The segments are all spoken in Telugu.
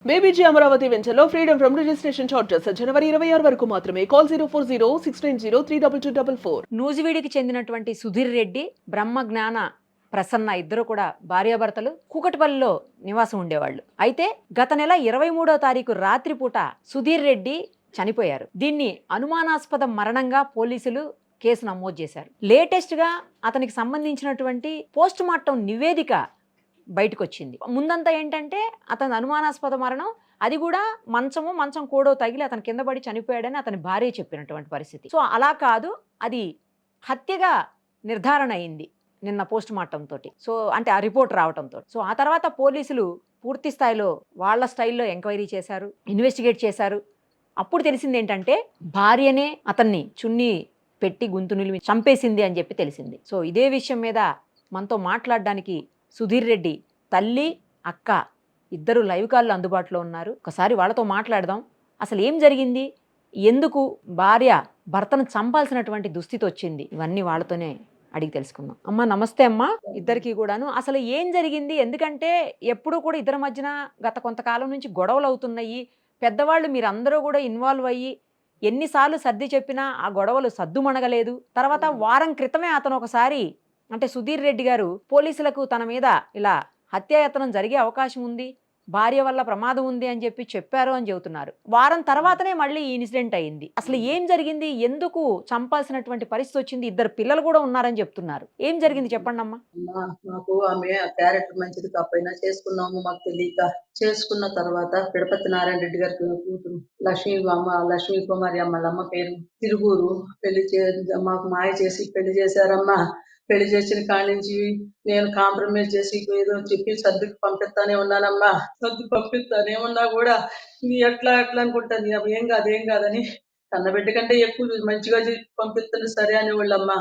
బేబీజీ అమరావతి వెంచర్లో ఫ్రీడమ్ ఫ్రమ్ రిజిస్ట్రేషన్ చార్జెస్ జనవరి 26 వరకు మాత్రమే. కాల్ 04069032244. నూజివీడికి చెందినటువంటి సుధీర్ రెడ్డి, బ్రహ్మజ్ఞాన ప్రసన్న ఇద్దరు కూడా భార్యాభర్తలు కూకట్పల్లిలో నివాసం ఉండేవాళ్ళు. అయితే గత నెల 23వ తారీఖు రాత్రిపూట సుధీర్ రెడ్డి చనిపోయారు. దీన్ని అనుమానాస్పద మరణంగా పోలీసులు కేసు నమోదు చేశారు. లేటెస్ట్గా అతనికి సంబంధించినటువంటి పోస్ట్ మార్టం నివేదిక బయటకు వచ్చింది. ముందంతా ఏంటంటే అతని అనుమానాస్పద మరణం, అది కూడా మంచం కోడో తగిలి అతని కింద పడి చనిపోయాడని అతని భార్య చెప్పినటువంటి పరిస్థితి. సో అలా కాదు, అది హత్యగా నిర్ధారణ అయింది నిన్న పోస్ట్ మార్టం తోటి. సో అంటే ఆ రిపోర్ట్ రావడంతో సో ఆ తర్వాత పోలీసులు పూర్తి స్థాయిలో వాళ్ళ స్టైల్లో ఎంక్వైరీ చేశారు, ఇన్వెస్టిగేట్ చేశారు. అప్పుడు తెలిసింది ఏంటంటే భార్యనే అతన్ని చున్నీ పెట్టి గొంతు నిలిమి చంపేసింది అని చెప్పి తెలిసింది. సో ఇదే విషయం మీద మనతో మాట్లాడడానికి సుధీర్ రెడ్డి తల్లి, అక్క ఇద్దరు లైవ్ కాల్లో అందుబాటులో ఉన్నారు. ఒకసారి వాళ్ళతో మాట్లాడదాం. అసలు ఏం జరిగింది, ఎందుకు భార్య భర్తను చంపాల్సినటువంటి దుస్థితి వచ్చింది, ఇవన్నీ వాళ్ళతోనే అడిగి తెలుసుకుందాం. అమ్మ నమస్తే అమ్మ ఇద్దరికి కూడాను. అసలు ఏం జరిగింది? ఎందుకంటే ఎప్పుడూ కూడా ఇద్దరి మధ్యన గత కొంతకాలం నుంచి గొడవలు అవుతున్నాయి. పెద్దవాళ్ళు మీరందరూ కూడా ఇన్వాల్వ్ అయ్యి ఎన్నిసార్లు సర్ది చెప్పినా ఆ గొడవలు సద్దుమణగలేదు. తర్వాత వారం క్రితమే అతను ఒకసారి అంటే సుధీర్ రెడ్డి గారు పోలీసులకు తన మీద ఇలా హత్యాయత్నం జరిగే అవకాశం ఉంది, భార్య వల్ల ప్రమాదం ఉంది అని చెప్పి చెప్పారు అని చెబుతున్నారు. వారం తర్వాతనే మళ్ళీ ఈ ఇన్సిడెంట్ అయింది. అసలు ఏం జరిగింది, ఎందుకు చంపాల్సినటువంటి పరిస్థితి వచ్చింది? ఇద్దరు పిల్లలు కూడా ఉన్నారని చెప్తున్నారు. ఏం జరిగింది చెప్పండి అమ్మా. మాకు ఆమె క్యారెక్టర్ మంచిది కాకపోయినా చేసుకున్నాము, మాకు తెలియక చేసుకున్న తర్వాత పిడపతి నారాయణ రెడ్డి గారికి కూతురు లక్ష్మీ కుమారి అమ్మ పేరు తిరుగురు మాకు మాయ చేసి పెళ్లి చేశారమ్మా. పెళ్లి చేసిన కాడి నుంచి నేను కాంప్రమైజ్ చేసి ఏదో చెప్పి సర్దుకు పంపిస్తానే ఉన్నానమ్మా. సర్దు పంపిస్తానే ఉన్నా కూడా ఎట్లా అనుకుంటాను, ఏం కాదని కన్నబిడ్డ కంటే ఎక్కువ మంచిగా పంపిస్తాను సరే అని వాళ్ళమ్మా.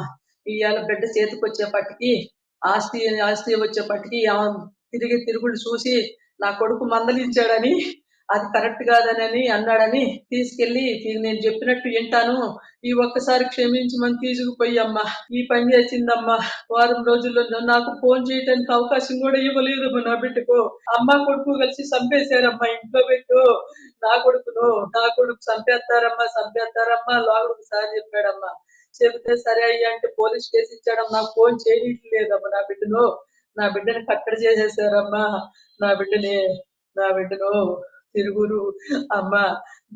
ఇవాళ బిడ్డ చేతికి వచ్చేపటికి ఆస్తి వచ్చేపటికి తిరుగుడు చూసి నా కొడుకు మందలించాడని, అది కరెక్ట్ కాదని అన్నాడని తీసుకెళ్లి నేను చెప్పినట్టు వింటాను, ఈ ఒక్కసారి క్షమించమని తీసుకుపోయి అమ్మా ఈ పని చేసిందమ్మా. వారం రోజుల్లో నాకు ఫోన్ చేయడానికి అవకాశం కూడా ఇవ్వలేదు. నా బిడ్డకు అమ్మ కొడుకు కలిసి చంపేశారమ్మా. ఇంట్లో పెట్టు నా కొడుకు చంపేస్తారమ్మా లోగడికి సార్ చెప్పాడమ్మా. చెబితే సరే అయ్యా అంటే పోలీస్ కేసు ఇచ్చాడమ్మా. నాకు ఫోన్ చేయలేదమ్మా. నా బిడ్డని కట్టడి చేసేసారమ్మా. నా బిడ్డను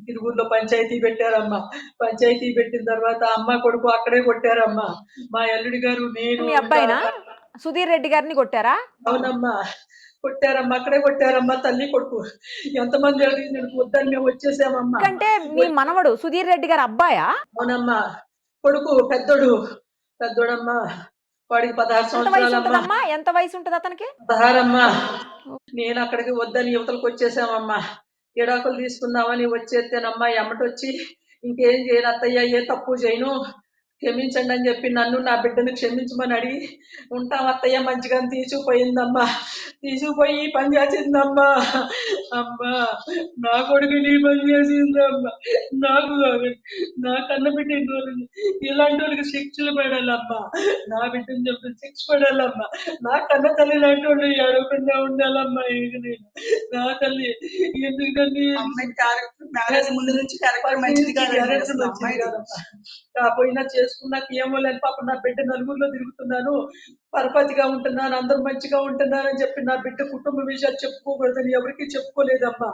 తిరుగురులో పంచాయతీ పెట్టారమ్మా. పంచాయతీ పెట్టిన తర్వాత అమ్మ కొడుకు అక్కడే కొట్టారమ్మా. మా అల్లుడి గారు నేను మీ అబ్బాయినా సుధీర్ రెడ్డి గారిని కొట్టారా? అవునమ్మా కొట్టారమ్మా, అక్కడే కొట్టారమ్మా. తల్లి కొడుకు ఎంతమంది అడిగి వద్దని మేము వచ్చేసామమ్మా. అంటే మీ మనవడు సుధీర్ రెడ్డి గారు అబ్బాయా? అవునమ్మా, కొడుకు పెద్దోడమ్మా. వాడికి 16 సంవత్సరాలమ్మా. ఎంత వయసు ఉంటుంది అతనికి? 16 అమ్మా. నేను అక్కడికి వద్దని యువతలకు వచ్చేసామమ్మా. ఎడాకులు తీసుకుందామని వచ్చేస్తేనమ్మా ఎమ్మటొచ్చి ఇంకేం చేయను అత్తయ్య, ఏ తప్పు చేయను, క్షమించండి అని చెప్పి నన్ను నా బిడ్డను క్షమించమని అడిగి ఉంటాం అత్తయ్య మంచిగా తీసుకుపోయిందమ్మా. తీసుకుపోయి పని చేసిందమ్మా. అమ్మా నా కొడుకు నీ పని చేసిందమ్మా. నాకు కాదు, నా కన్న బిడ్డ ఇలాంటి వాళ్ళకి శిక్షలు పడాలమ్మా. నా బిడ్డని చెప్పి శిక్ష పడాలమ్మా. నా కన్న తల్లి లాంటి వాళ్ళు అడగకుండా ఉండాలమ్మా. నేను నా తల్లి ఎందుకంటే ముందు నుంచి మంచిది కాకపోయినా చేసుకున్నాక ఏమో లేని పాప నా బిడ్డ నలుగురిలో తిరుగుతున్నాను, పరపతిగా ఉంటున్నాను, అందరూ మంచిగా ఉంటున్నారు అని చెప్పి నా బిడ్డ కుటుంబ విషయాలు చెప్పుకోకూడదని ఎవరికి చెప్పుకోలేదమ్మా.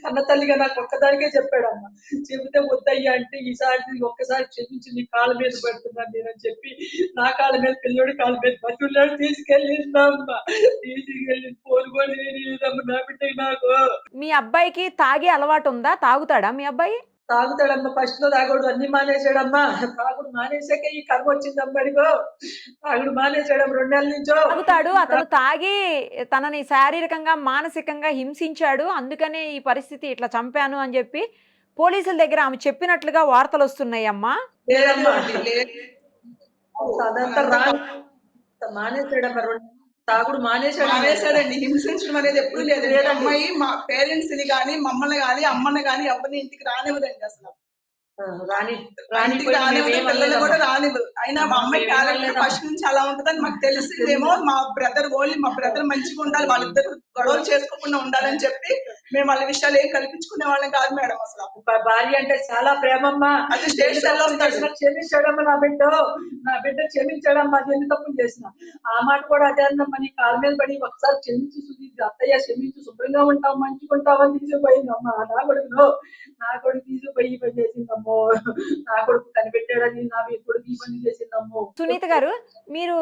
కన్న తల్లిగా నాకు ఒక్కదానికే చెప్పాడమ్మా. చెబితే వద్దయ్యా అంటే ఈసారి ఒక్కసారి క్షమించి నీ కాళ్ళ మీద పెడుతున్నాను నేనని చెప్పి నా కాళ్ళ మీద పిల్లడి కాళ్ళ మీద బతుకున్నాడు. తీసుకెళ్ళిందమ్మా. తీసుకెళ్ళి ఫోన్ కూడా లేదమ్మా నా బిడ్డ. నాకు మీ అబ్బాయికి తాగే అలవాటు ఉందా? తాగుతాడా మీ అబ్బాయి? తాగుతాడమ్మా. ఫస్ట్ లో తాగూడదు, అన్ని మానేసాడమ్మా. తాగుడు మానేసాక ఈ కర్మ వచ్చిందమ్మా. అడిగో తాగుడు మానేసాడమ్మ 2 నెలల నుంచో. తాగుతాడు, అతను తాగి తనని శారీరకంగా మానసికంగా హింసించాడు, అందుకనే ఈ పరిస్థితి ఇట్లా చంపాను అని చెప్పి పోలీసుల దగ్గర ఆమె చెప్పినట్లుగా వార్తలు వస్తున్నాయి అమ్మా. మానేసాడమ్మా. తాగుడు మానేసాడండి. హింసించడం అనేది ఎప్పుడు లేదు. అమ్మాయి మా పేరెంట్స్ ని గాని మమ్మల్ని గాని అమ్మని గాని ఎవరిని ఇంటికి రానివ్వదండి అసలు. రాని ఇంటికి రానివ్వదు, పిల్లల్ని కూడా రానివ్వదు. అయినా మా అమ్మాయి క్యారెక్టర్ ఫస్ట్ నుంచి అలా ఉంటదని మాకు తెలిసి మేము మా బ్రదర్ మంచిగా ఉండాలి, వాళ్ళిద్దరు గొడవలు చేసుకోకుండా ఉండాలని చెప్పి మేము వాళ్ళ విషయాలు ఏం కల్పించుకునే వాళ్ళం కాదు మేడం. అసలు భార్య అంటే చాలా ప్రేమమ్మా. అది స్టేట్ సెల్ వస్తాడు, క్షమించడమ్మా నా బిడ్డ క్షమించడమ్మా, ఎన్ని తప్పులు చేసిన. ఆ మాట కూడా అదే అన్నమ్మా, నీ కాళ్ళ మీద పడి ఒకసారి క్షమించు సుధీర్, అత్తయ్య క్షమించు, శుభ్రంగా ఉంటావు, మంచిగా ఉంటావు అని తీసుకుపోయిందమ్మా. నా కొడుకు తీసుకుపోయి ఈ పని చేసిందమ్మో, నా కొడుకు కనిపెట్టాడని నా కొడుకు ఈ పని చేసిందమ్మో. సునీత గారు, మీరు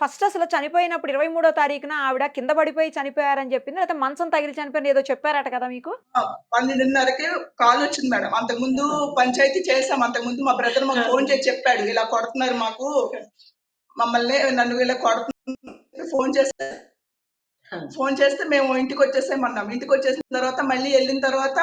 ఫస్ట్ అసలు చనిపోయినప్పుడు 23వ తారీఖున ఆవిడ కింద పడిపోయి చనిపోయారని చెప్పింది, లేకపోతే మంచం తగిలి చనిపోయింది ఏదో చెప్పారట కదా మీకు? 12:30కి కాల్ వచ్చింది మేడం. అంతకుముందు పంచాయతీ చేసాం, అంతకుముందు మా బ్రదర్ మాకు ఫోన్ చేసి చెప్పాడు, ఇలా కొడుతున్నారు మాకు, మమ్మల్ని నన్ను ఇలా కొడుతున్నారు. ఫోన్ చేస్తే మేము ఇంటికి వచ్చేసామన్నాం. ఇంటికి వచ్చేసిన తర్వాత మళ్ళీ వెళ్ళిన తర్వాత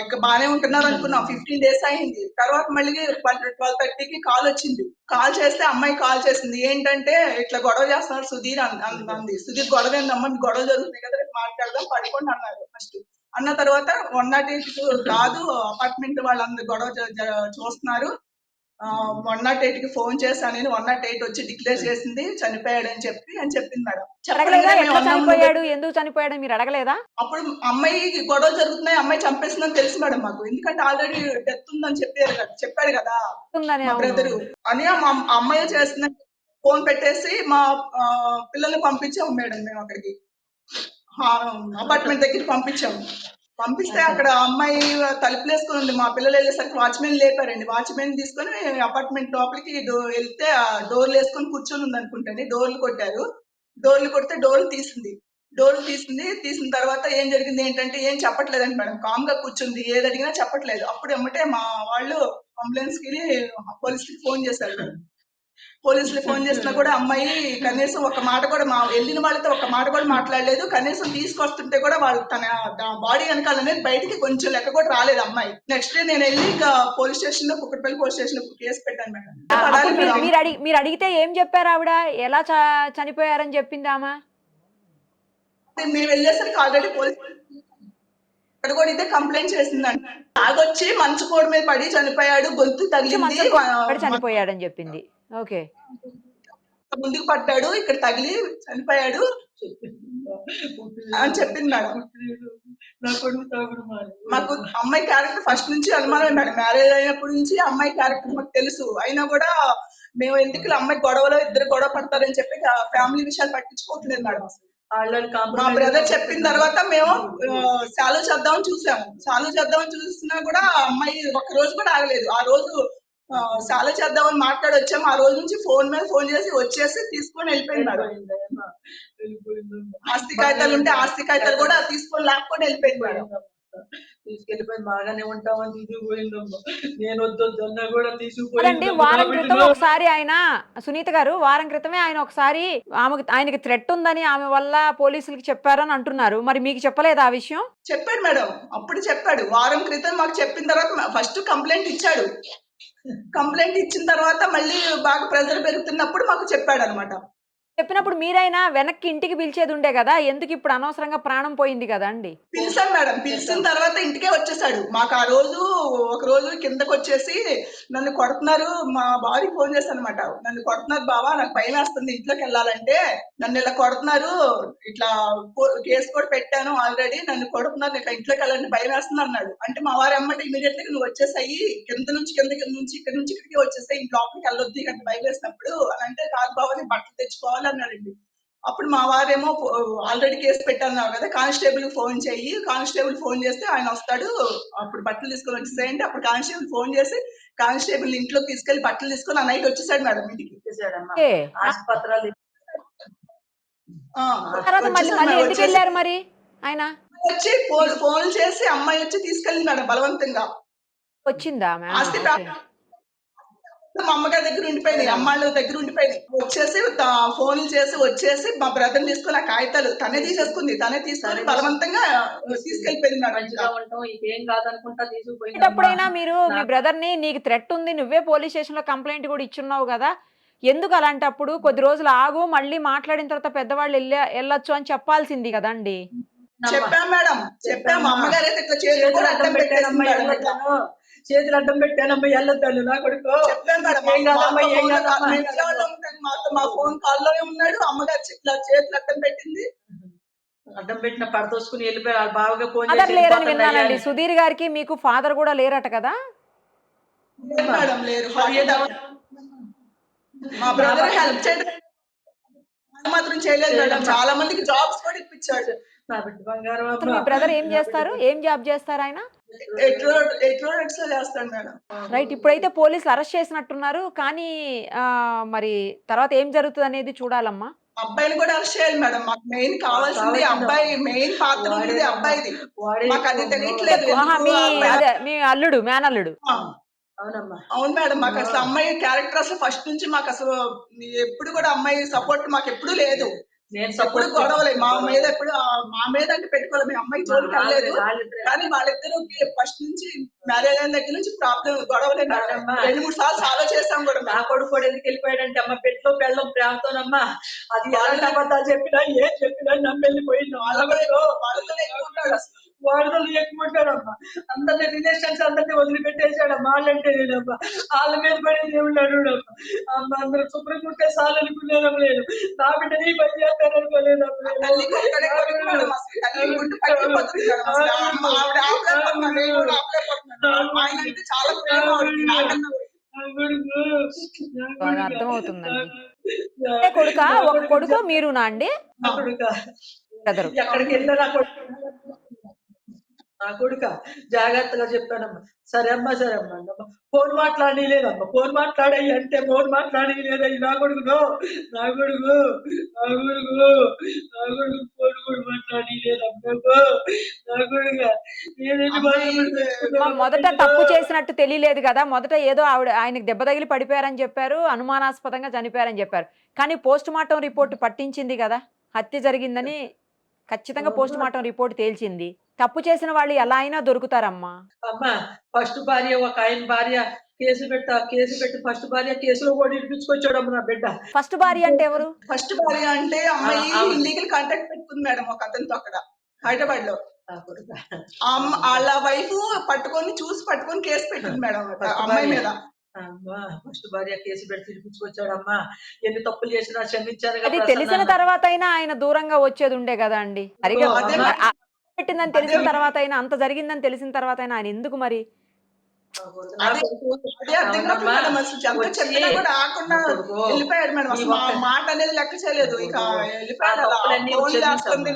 ఇక బానే ఉంటున్నారు అనుకున్నాం. 15 days అయింది. తర్వాత మళ్ళీ 12:30కి కాల్ వచ్చింది. కాల్ చేస్తే అమ్మాయి కాల్ చేసింది, ఏంటంటే ఇట్లా గొడవ చేస్తున్నారు సుధీర్ అంది. సుధీర్ గొడవ ఏందమ్మా, మీ గొడవ జరుగుతున్నాయి కదా, రేపు మాట్లాడదాం, పడుకోండి అన్నారు. ఫస్ట్ అన్న తర్వాత 108 కాదు, అపార్ట్మెంట్ వాళ్ళందరూ గొడవ చూస్తున్నారు, 108కి ఫోన్ చేశాను నేను, 108 వచ్చి డిక్లేర్ చేసింది చనిపోయాడు అని చెప్పింది మేడం. చనిపోయాడు, ఎందుకు చనిపోయాడు మీరు అడగలేదా? అప్పుడు అమ్మాయి గొడవ జరుగుతున్నాయి, అమ్మాయి చంపేసిందని తెలుసు మేడం మాకు, ఎందుకంటే ఆల్రెడీ డెత్ ఉందని చెప్పాడు కదా మా బ్రదరు అని. అమ్మాయి చేస్తున్న ఫోన్ పెట్టేసి మా పిల్లల్ని పంపించాము మేడం. మేము అక్కడికి అపార్ట్మెంట్ దగ్గరికి పంపిస్తే అక్కడ అమ్మాయి తలుపులు వేసుకుని ఉంది. మా పిల్లలు వెళ్ళేసరికి వాచ్మెన్ లేపారండి. వాచ్మెన్ తీసుకొని అపార్ట్మెంట్ లోపలికి వెళ్తే డోర్లు వేసుకొని కూర్చొని ఉంది అనుకుంటండి. డోర్లు కొట్టారు. డోర్లు కొడితే డోర్లు తీసిన తర్వాత ఏం జరిగింది ఏంటంటే ఏం చెప్పట్లేదండి మేడం, కామ్ గా కూర్చుంది, ఏది అడిగినా చెప్పట్లేదు. అప్పుడు ఏమంటే మా వాళ్ళు అంబులెన్స్ కి పోలీసులకి ఫోన్ చేశారు. పోలీసులు ఫోన్ చేసినా కూడా అమ్మాయి కనీసం ఒక మాట కూడా, మా వెళ్ళిన వాళ్ళతో ఒక మాట కూడా మాట్లాడలేదు. కనీసం తీసుకొస్తుంటే కూడా వాళ్ళు తన బాడీ వెనకాలనేది బయటికి కొంచెం లెక్క కూడా రాలేదు అమ్మాయి. నెక్స్ట్ డే నేను వెళ్ళి ఇంకా పోలీస్ స్టేషన్ లో, కుక్కట్పల్లి పోలీస్ స్టేషన్ లో కేసు పెట్టాను మేడం. మీరు అడిగితే ఏం చెప్పారు ఆవిడ, ఎలా చనిపోయారని చెప్పింది ఆమె? మేము వెళ్ళేసరికి ఆల్రెడీ పోలీస్ ఇక్కడ కూడా ఇదే కంప్లైంట్ చేసిందండి. తాగొచ్చి మంచు కోడి మీద పడి చనిపోయాడు, గొంతు తగిలింది, చనిపోయాడని చెప్పింది. ఓకే, ముందుకు పడ్డాడు, ఇక్కడ తగిలి చనిపోయాడు అని చెప్పింది మేడం. మాకు అమ్మాయి క్యారెక్టర్ ఫస్ట్ నుంచి అనుమానం మేడం. మ్యారేజ్ అయినప్పటి నుంచి అమ్మాయి క్యారెక్టర్ మాకు తెలుసు. అయినా కూడా మేము ఎందుకు అమ్మాయి గొడవలో ఇద్దరు గొడవ పడతారని చెప్పి ఫ్యామిలీ విషయాలు పట్టించుకోవట్లేదు మేడం. మా బ్రదర్ చెప్పిన తర్వాత మేము సాల్వ్ చేద్దామని చూసినా కూడా అమ్మాయి ఒక్క రోజు కూడా ఆగలేదు. ఆ రోజు సాల్వ్ చేద్దామని మాట్లాడి వచ్చాము. ఆ రోజు నుంచి ఫోన్ మీద ఫోన్ చేసి వచ్చేసి తీసుకొని వెళ్ళిపోయినాడు. ఆస్తి కాగితాలు ఉంటే ఆస్తి కాగితాలు కూడా తీసుకొని లాక్కొని వెళ్ళిపోయింది మేడం. తీసుకెళ్ళిపోయింది, బాగానే ఉంటామని తీసుకుపోయిందమ్మా. నేను వద్దొద్దన్నా కూడా తీసుకుపోయింది. వారం క్రితం ఒకసారి ఆయన, సునీత గారు, వారం క్రితమే ఆయన ఒకసారి ఆయనకి థ్రెట్ ఉందని ఆమె వల్ల పోలీసులకి చెప్పారని అంటున్నారు. మరి మీకు చెప్పలేదు ఆ విషయం? చెప్పాడు మేడం, అప్పుడు చెప్పాడు. వారం క్రితం మాకు చెప్పిన తర్వాత ఫస్ట్ కంప్లైంట్ ఇచ్చాడు. కంప్లైంట్ ఇచ్చిన తర్వాత మళ్ళీ బాగా ప్రెజర్ పెరుగుతున్నప్పుడు మాకు చెప్పాడు అనమాట. చెప్పినప్పుడు మీరైనా వెనక్కి ఇంటికి పిలిచేది ఉండే కదా, ఎందుకు ఇప్పుడు అనవసరంగా ప్రాణం పోయింది కదా అండి? పిలిచాం మేడం. పిలిచిన తర్వాత ఇంటికే వచ్చేసాడు. మాకు ఆ రోజు ఒక రోజు కిందకు వచ్చేసి నన్ను కొడుతున్నారు, మా బాడీ ఫోన్ చేశాను అనమాట. నన్ను కొడుతున్నారు బావా, నాకు భయం వేస్తుంది ఇంట్లోకి వెళ్ళాలంటే, నన్ను ఇలా కొడుతున్నారు, ఇట్లా కేసు కూడా పెట్టాను ఆల్రెడీ, నన్ను కొడుతున్నారు, ఇట్లా ఇంట్లోకి వెళ్ళాలంటే భయం వేస్తుంది అన్నాడు. అంటే మా వారి అమ్మట ఇమీడియట్ గా నువ్వు వచ్చేసాయి, ఇక్కడ నుంచి ఇక్కడ నుంచి ఇక్కడికి వచ్చేసాయి, ఇంటి లోపలికి వెళ్ళొద్దు ఇక భయం వేసినప్పుడు అని అంటే, కాదు బావా నేను బట్టలు తెచ్చుకోవాలి అన్నాడండి. అప్పుడు మా వారేమో ఆల్రెడీ కేసు పెట్టాను కదా, కానిస్టేబుల్ ఫోన్ చెయ్యి, కానిస్టేబుల్ ఫోన్ చేస్తే ఆయన వస్తాడు, అప్పుడు బట్టలు తీసుకొని వచ్చేసాయంటే అప్పుడు కానిస్టేబుల్ ఫోన్ చేసి కానిస్టేబుల్ ఇంట్లోకి తీసుకెళ్లి బట్టలు తీసుకొని ఆ నైట్ వచ్చేసాడు మేడం ఇంటికి. ఆసుపత్రాలు ఎందుకు వెళ్ళారు మరి ఆయన? వచ్చి ఫోన్ చేసి అమ్మాయి వచ్చి తీసుకెళ్ళింది మేడం బలవంతంగా. వచ్చిందా ఆస్తి మా అమ్మగారి దగ్గర ఉండిపోయినాయి, అమ్మాళ్ళ దగ్గర ఉండిపోయినాయి. వచ్చేసి ఫోన్లు చేసి వచ్చేసి మా బ్రదర్ తీసుకుని ఆ కాగితాలు తనే తీసేసుకుంది, తనే తీసుకొని బలవంతంగా తీసుకెళ్లిపోయింది మేడం. ఏం కాదనుకుంటా తీసుకుపోయింది. ఎప్పుడైనా మీరు మీ బ్రదర్ ని, నీకు థ్రెట్ ఉంది, నువ్వే పోలీస్ స్టేషన్ లో కంప్లైంట్ కూడా ఇచ్చున్నావు కదా, ఎందుకు అలాంటప్పుడు కొద్ది రోజులు ఆగు, మళ్ళీ మాట్లాడిన తర్వాత పెద్దవాళ్ళు వెళ్ళొచ్చు అని చెప్పాల్సింది కదండి? చెప్పాం మేడం, చెప్పాము. అమ్మగారు అయితే ఇట్లా చేసి కూడా అడ్డం పెట్టేసి చేతులు అడ్డం పెట్టానమ్మా వెళ్ళొద్దాను నా కొడుకు చెప్పాను మేడం ఏం కాదమ్మా ఏం కాదమ్మా మేము విజయవాడలో ఉంటాను, మాతో మా ఫోన్ కాల్లోనే ఉన్నాడు. అమ్మగారు ఇట్లా చేతులు అడ్డం పెట్టింది. అడ్డం పెట్టిన పడతోసుకుని వెళ్ళిపోయారు. వాళ్ళ బావగా ఫోన్ ఫాదర్ చేసి లేరని వెళ్ళిపోతాను అయ్యా విన్నానండి. అని. సుధీర్ గారికి మీకు ఫాదర్ కూడా లేరట కదా? లేదు మేడం, లేరు. మరి ఏదో మా బ్రదర్ హెల్ప్ చేయడం మాత్రం చేయలేదు మేడం. చేయలేమ్మా. చాలా మందికి జాబ్స్ కూడా ఇప్పించాడు. నా బిడ్డ బంగారం అసలు అమ్మా. మీ బ్రదర్ ఏం నా చేస్తారు? బిడ్డ ఏం జాబ్ చేస్తారు ఆయన? ఎట్రోడక్ట్స్ లో చేస్తాడు మేడం. రైట్. ఇప్పుడైతే పోలీసులు అరెస్ట్ చేసినట్టున్నారు. కానీ మరి తర్వాత ఏం జరుగుతుంది అనేది చూడాలమ్మా. అబ్బాయిని కూడా అరెస్ట్ చేయాలి మేడం. మాకు మెయిన్ కావాల్సింది అబ్బాయి, మెయిన్ పాత్ర ఉంది అబ్బాయిది. మాకు అది తెలియట్లేదు. ఆహా, ఎందుకు మీ అబ్బాయి- అదే మీ అల్లుడు, మేనల్లుడు. ఆ, అవునమ్మా. అవును మేడం. మాకు అసలు అమ్మాయి క్యారెక్టర్ అసలు ఫస్ట్ నుంచి మాకు అసలు ఎప్పుడు కూడా అమ్మాయి సపోర్ట్ మాకు ఎప్పుడు లేదు. నేను ఎప్పుడు సపోర్ట్ గొడవలే మా మీద, ఎప్పుడు మా మీద అంటే పెట్టుకోలేదు. మీ అమ్మాయి జోలికి వెళ్ళలేదు. కానీ వాళ్ళిద్దరికి ఫస్ట్ నుంచి మ్యారేజ్ అయిన దగ్గర నుంచి ప్రాబ్లం గొడవలే మేడం. అమ్మా. 2-3 సార్లు సాల్వ్ చేసాం కూడా నా కొడుకు కూడా ఎందుకు వెళ్ళిపోయాడంటే అమ్మ పెట్లో పెళ్ళం ప్రేమతోనమ్మా అది ఎలాంటి అబద్ధాలు చెప్పినా ఏం చెప్పినా నమ్మెళ్ళిపోయింది. వాళ్ళతోనే ఎక్కువ ఉంటాడు అసలు. వాడుదలు ఎక్కుంటాడమ్మా. అందరినీ రిలేషన్స్ అందరినీ వదిలిపెట్టేశాడమ్మా. వాళ్ళంటే నేనమ్మా వాళ్ళ మీద పడి దేవుళ్ళు అడుగుడమ్మా. అమ్మ అందరూ శుభ్రం ఉంటే చాలు అనుకునేదమ్మ లేదు. నా బిడ్డని పని చేస్తారనుకోలేదమ్మ తల్లికి ఒక్కడే కొడుకు మేడం. అసలు తల్లి గుండె పగిలిపోతుంది మేడం. అసలు ఆవిడ ఆపలేకపోతున్నాను, నేను కూడా ఆపలేకపోతున్నాను. ఆయన అంటే చాలా ప్రేమ ఆవిడకి నాకన్నా. అది అర్థమవుతుందండి. అంటే కొడుకా, ఒక కొడుకు మీరునా అండి? నా కొడుక బ్రదరు. ఎక్కడికి వెళ్ళినా నా కొడుక జాగ్రత్తగా చెప్పానమ్మా. సరే అమ్మా సరే అమ్మా అన్నమ్మా. ఫోన్ మాట్లాడి లేదమ్మా. ఫోన్ మాట్లాడాయి అంటే ఫోన్ మాట్లాడి లేదయ్యి. నా కొడుకు నా కొడుకు నా కొడుకు నా కొడుకు ఫోన్ కూడా మాట్లాడి లేదమ్మా. నా కొడుక మొదట తప్పు చేసినట్టు తెలియలేదు కదా. మొదట ఏదో ఆయనకి దెబ్బ తగిలి పడిపోయారని చెప్పారు, అనుమానాస్పదంగా చనిపోయారని చెప్పారు. కానీ పోస్ట్ మార్టం రిపోర్ట్ పట్టించింది కదా, హత్య జరిగిందని ఖచ్చితంగా పోస్ట్ మార్టం రిపోర్ట్ తేల్చింది. తప్పు చేసిన వాళ్ళు ఎలా అయినా దొరుకుతారమ్మా. అమ్మా ఫస్ట్ భార్య ఒక ఆయన భార్య కేసు పెట్టి ఫస్ట్ భార్య కేసులో కూడా ఇడిపించుకొచ్చాడమ్మ నా బిడ్డ. ఫస్ట్ భార్య అంటే ఎవరు? ఫస్ట్ భార్య అంటే అమ్మాయి ఇల్లీగల్ కాంటాక్ట్ పెట్టుకుంది మేడం ఒక అతనితో అక్కడ హైదరాబాద్ లో. వాళ్ళ వైఫ్ పట్టుకొని కేసు పెట్టింది మేడం అమ్మాయి మీద. అమ్మా ఫస్ట్ భార్య కేసు పెట్టి తినిపించుకొచ్చాడమ్మా. ఎన్ని తప్పులు చేసినా క్షమించాను. అది తెలిసిన తర్వాత అయినా ఆయన దూరంగా వచ్చేది ఉండే కదా అండి. సరిగా పెట్టిందని తెలిసిన తర్వాత అయినా, అంత జరిగిందని తెలిసిన తర్వాత అయినా ఆయన ఎందుకు మరి? అదే అర్థం కాదు మేడం. అసలు ఎంత చెప్పినా కూడా ఆకుండా వెళ్ళిపోయాడు మేడం. అసలు మా మాట అనేది లెక్క చేయలేదు. ఇక వెళ్ళిపోయాడు.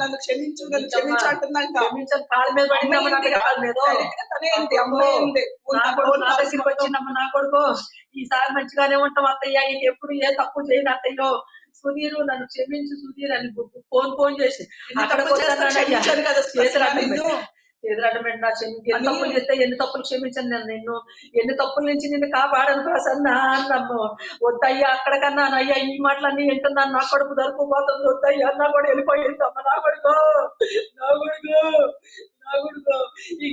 నన్ను క్షమించు అంటుందంట. కాళ్ళ మీద తనే ఏంటి అమ్మాయి ఏంటి వచ్చిందమ్మా. నా కొడుకు ఈసారి మంచిగానే ఉంటాం అత్తయ్య. ఎప్పుడు ఏ తప్పు చేయను అత్తయ్యో. సుధీరు నన్ను క్షమించు సుధీర్ అని ఫోన్ చేసి అక్కడ ఎదురడ్డమెంటా ఎన్ని తప్పులు చేస్తే ఎన్ని తప్పులు క్షమించను నేను నిన్ను. ఎన్ని తప్పుల నుంచి నిన్ను కాపాడను ప్రసన్న అన్నమ్మ. వద్దయ్యా అక్కడికన్నా అయ్యా ఈ మాటలన్నీ వింటున్నాను. నా కొడుకు దొరికిపోతుంది. వద్దయ్యా అన్నా కూడా వెళ్ళిపోయిందమ్మా. నా కొడుకు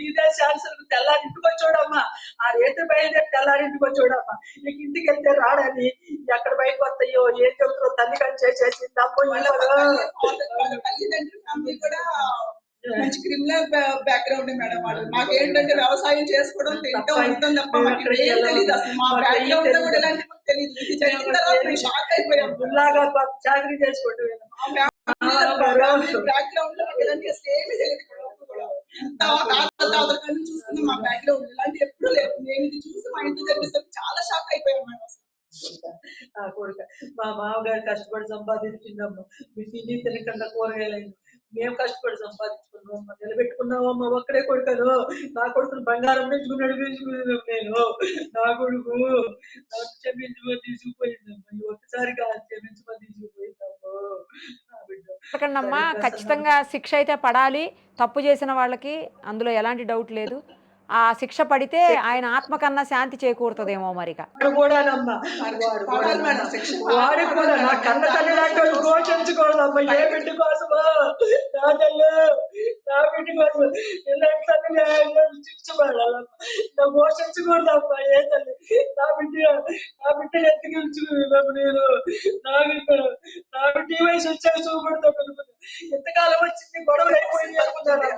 ఇదే ఛాన్స్ తెల్లారింటికి వచ్చాడమ్మా. ఆ రేటు బయలుదేరి తెల్లారింటికి వచ్చాడమ్మా. నీకు ఇంటికి వెళ్తే రాడని ఎక్కడ బయటకు వస్తాయో ఏం చెబుతారో తల్లి కానీ చేసేసి ఫ్యామిలీ కూడా మంచి క్రిమినల్ బ్యాక్గ్రౌండ్ మేడం. వాళ్ళు మాకేంటంటే వ్యవసాయం చేసుకోవడం తింటూ ఉంటుంది తప్ప మాకు ఏం తెలియదు. అసలు మా బ్యాక్గ్రౌండ్ కూడా ఇలాంటి మాకు తెలియదు. ఇది జరిగిన తర్వాత మేము షాక్ అయిపోయాం. చాకరీ చేసుకోవడం బ్యాక్గ్రౌండ్ లో ఇలాంటి అసలు ఏమీ తెలియదు. చూసుకున్న మా బ్యాక్గ్రౌండ్ ఇలాంటి ఎప్పుడు లేదు. నేను ఇది చూసి మా ఇంటి జరిగేసరికి చాలా షాక్ అయిపోయాం మేడం. నా కొడుక మా మామగారు కష్టపడి సంపాదించిందమ్మా. మీ తిని తినకుండా కూరగాయలేదు. మేము కష్టపడి సంపాదించుకున్నామమ్మా. నిలబెట్టుకున్నామమ్మా. ఒక్కడే కొడుకను. నా కొడుకును బంగారం పెంచుకున్నాడు నేను. నా కొడుకు నాకు క్షమించమని తీసుకుపోయిందమ్మా. ఒక్కసారి కాదు క్షమించమని తీసుకుపోయిందమ్మా. ఎందుకన్నమ్మా ఖచ్చితంగా శిక్ష అయితే పడాలి. తప్పు చేసిన వాళ్ళకి అందులో ఎలాంటి డౌట్ లేదు. ఆ శిక్ష పడితే ఆయన ఆత్మ కన్నా శాంతి చేకూరుతుందేమో మరిగా. వాడికి కూడా నా కన్న తల్లి లాంటి ఘోషించకూడదమ్మా. ఏ బిడ్డ కోసమో నా తల్లి నా బిడ్డ కోసం శిక్ష పడాలమ్మా. నా ఘోషించకూడదమ్మా. ఏ తల్లి నా బిడ్డ ఎందుకు ఉంచుకున్నాము నేను. నా బిడ్డ ఈ వయసు వచ్చాక చూపడతాను. ఎంతకాలం వచ్చింది గొడవలు అయిపోయింది అనుకున్నాను.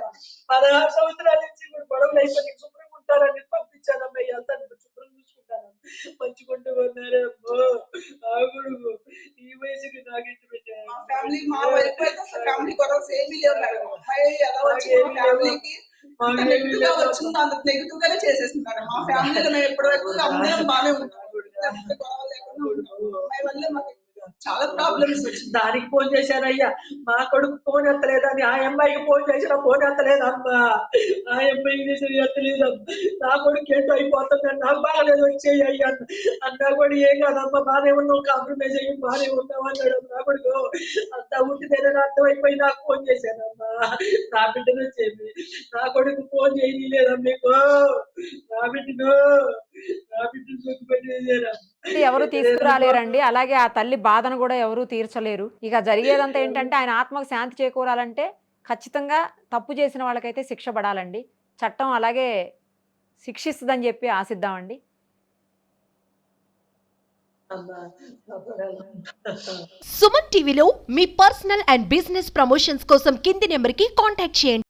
16 సంవత్సరాల నుంచి గొడవలు అయిపోయింది. శుభ్రంగా ఉంటారని పంపించానమ్మా. వెళ్తాను శుభ్రం చూసుకుంటాను. మంచుకుంటూ ఉన్నారే అమ్మో ఆ కొడుకు ఈ వయసుకి నాకెట్టు పెట్టారు. మా ఫ్యామిలీ మా వైపు అయితే అసలు ఫ్యామిలీ గొడవలు ఏమీ లేవు మేడం. అమ్మాయి ఎలా వచ్చింది మా ఫ్యామిలీకి అంత నెగిటివ్ గా వచ్చిందో అంత నెగిటివ్ గానే చేసేస్తున్నారు. మా ఫ్యామిలీలో మేము ఎప్పటి వరకు అందరం బాగానే ఉంటాం, ఎప్పుడు గొడవలు లేకుండా ఉంటాం. అమ్మాయి వల్లే మాకు చాలా ప్రాబ్లమ్స్ వచ్చింది. దానికి ఫోన్ చేశారయ్యా, మా కొడుకు ఫోన్ ఎత్తలేదని. ఆ అమ్మాయికి ఫోన్ చేసినా ఫోన్ ఎత్తలేదమ్మా. ఆ అమ్మాయికి చేసిన ఎత్తలేదమ్మా. నా కొడుకు ఏంటో అయిపోతుంది, నాకు బాగాలేదు వచ్చేయి అయ్యా అన్నా కూడా ఏం కాదమ్మా బాగానే ఉన్నావు, కాంప్రమైజ్ అయ్యి బాగానే ఉన్నావు అన్నాడు. నా కొడుకు అంతా ఉంటుందేనని అర్థమైపోయి నాకు ఫోన్ చేశానమ్మా. నా బిడ్డ వచ్చేది నా కొడుకు ఫోన్ చేయలేదమ్మా మీకు. నా బిడ్డను చూపెట్టేసారా ఎవరు తీసుకురాలేరండి. అలాగే ఆ తల్లి బాధను కూడా ఎవరు తీర్చలేరు. ఇక జరిగేదంతా ఏంటంటే ఆయన ఆత్మకు శాంతి చేకూరాలంటే ఖచ్చితంగా తప్పు చేసిన వాళ్ళకైతే శిక్ష పడాలండి. చట్టం అలాగే శిక్షిస్తుందని చెప్పి ఆశిద్దామండి. అమ్మా సుమన్ టీవీలో మీ పర్సనల్ అండ్ బిజినెస్ ప్రమోషన్స్ కోసం కింది నెంబర్కి కాంటాక్ట్ చేయండి.